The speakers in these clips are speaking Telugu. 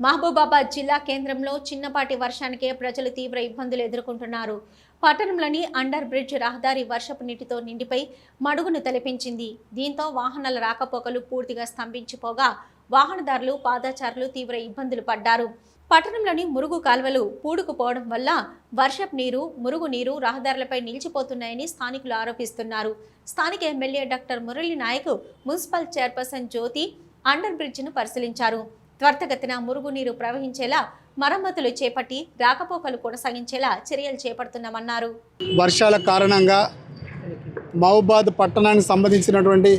మహబూబాబాద్ జిల్లా కేంద్రంలో చిన్నపాటి వర్షానికే ప్రజలు తీవ్ర ఇబ్బందులు ఎదుర్కొంటున్నారు. పట్టణంలోని అండర్ బ్రిడ్జ్ రహదారి వర్షపు నీటితో నిండిపోయి మడుగును తలపించింది. దీంతో వాహనాల రాకపోకలు పూర్తిగా స్తంభించిపోగా వాహనదారులు, పాదచారులు తీవ్ర ఇబ్బందులు పడ్డారు. పట్టణంలోని మురుగు కాల్వలు పూడుకుపోవడం వల్ల వర్షపు నీరు, మురుగు నీరు రహదారులపై నిలిచిపోతున్నాయని స్థానికులు ఆరోపిస్తున్నారు. స్థానిక MLA doctor Murali Naik, municipal chairperson Jyothi under బ్రిడ్జ్ను పరిశీలించారు. త్వరితగతిన మురుగునీరు ప్రవహించేలా మరమ్మతులు చేపట్టి రాకపోకలు కొనసాగించేలా చర్యలు చేపడుతున్నామన్నారు. వర్షాల కారణంగా మహబూబాబాద్ పట్టణానికి సంబంధించినటువంటి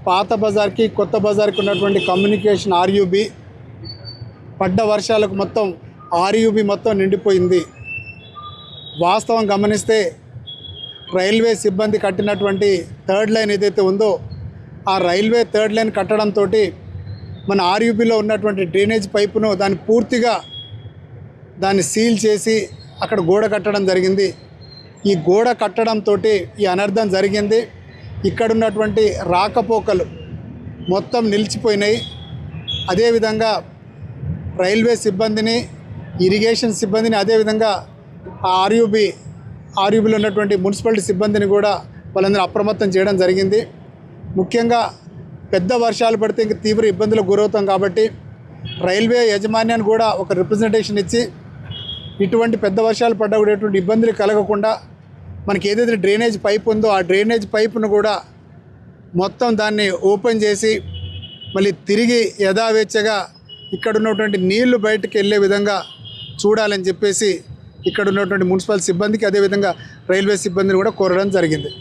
పాత బజార్కి కొత్త బజార్కి ఉన్నటువంటి కమ్యూనికేషన్ ఆర్యూబీ పడ్డ వర్షాలకు మొత్తం ఆర్యూబీ మొత్తం నిండిపోయింది. వాస్తవం గమనిస్తే రైల్వే సిబ్బంది కట్టినటువంటి థర్డ్ లైన్ ఏదైతే ఉందో ఆ రైల్వే థర్డ్ లైన్ కట్టడంతో మన ఆర్యూబీలో ఉన్నటువంటి డ్రైనేజ్ పైపును దాన్ని సీల్ చేసి అక్కడ గోడ కట్టడం జరిగింది. ఈ గోడ కట్టడంతో ఈ అనర్థం జరిగింది. ఇక్కడ ఉన్నటువంటి రాకపోకలు మొత్తం నిలిచిపోయినాయి. అదేవిధంగా రైల్వే సిబ్బందిని, ఇరిగేషన్ సిబ్బందిని, అదేవిధంగా ఆర్యూబీలో ఉన్నటువంటి మున్సిపాలిటీ సిబ్బందిని కూడా వాళ్ళందరూ అప్రమత్తం చేయడం జరిగింది. ముఖ్యంగా పెద్ద వర్షాలు పడితే ఇంక తీవ్ర ఇబ్బందులకు గురవుతాం కాబట్టి రైల్వే యాజమాన్యాన్ని కూడా ఒక రిప్రజెంటేషన్ ఇచ్చి ఇటువంటి పెద్ద వర్షాలు పడ్డా కూడా ఎటువంటి ఇబ్బందులు కలగకుండా మనకి ఏదైతే డ్రైనేజ్ పైప్ ఉందో ఆ డ్రైనేజ్ పైపును కూడా మొత్తం దాన్ని ఓపెన్ చేసి మళ్ళీ తిరిగి యథావేచ్ఛగా ఇక్కడ ఉన్నటువంటి నీళ్లు బయటకు వెళ్ళే విధంగా చూడాలని చెప్పేసి ఇక్కడ ఉన్నటువంటి మున్సిపల్ సిబ్బందికి, అదేవిధంగా రైల్వే సిబ్బందిని కూడా కోరడం జరిగింది.